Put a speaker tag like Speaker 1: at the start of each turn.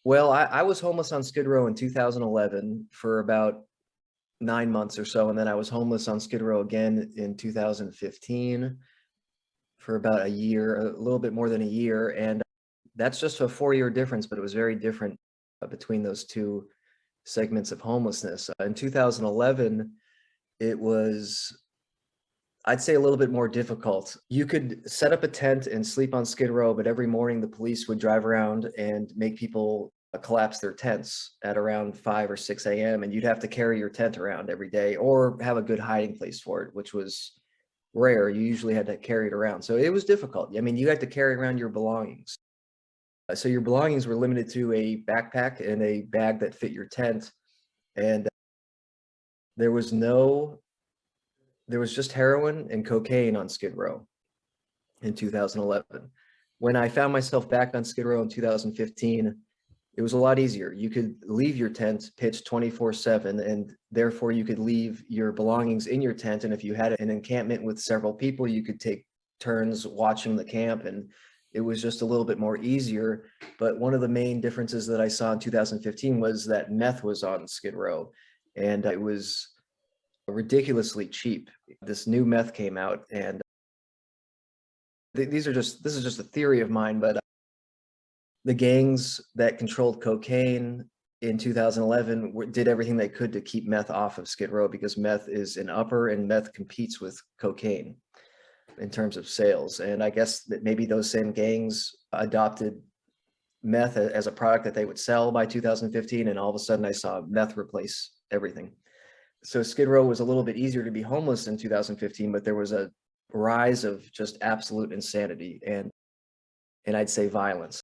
Speaker 1: Well, I was homeless on Skid Row in 2011 for about 9 months or so, and then I was homeless on Skid Row again in 2015 for about a year, a little bit more than a year, and that's just a 4-year difference, but it was very different, between those 2 segments of homelessness. In 2011, it was, I'd say, a little bit more difficult. You could set up a tent and sleep on Skid Row, but every morning the police would drive around and make people collapse their tents at around 5 or 6 a.m. And you'd have to carry your tent around every day or have a good hiding place for it, which was rare. You usually had to carry it around. So it was difficult. I mean, you had to carry around your belongings. So your belongings were limited to a backpack and a bag that fit your tent. And there was no, there was just heroin and cocaine on Skid Row in 2011. When I found myself back on Skid Row in 2015, it was a lot easier. You could leave your tent pitched 24/7, and therefore you could leave your belongings in your tent. And if you had an encampment with several people, you could take turns watching the camp, and it was just a little bit more easier. But one of the main differences that I saw in 2015 was that meth was on Skid Row, and it was ridiculously cheap. This new meth came out, and this is just a theory of mine, but the gangs that controlled cocaine in 2011 did everything they could to keep meth off of Skid Row because meth is an upper and meth competes with cocaine in terms of sales. And I guess that maybe those same gangs adopted meth as a product that they would sell by 2015, and all of a sudden I saw meth replace everything. So Skid Row was a little bit easier to be homeless in 2015, but there was a rise of just absolute insanity and I'd say violence.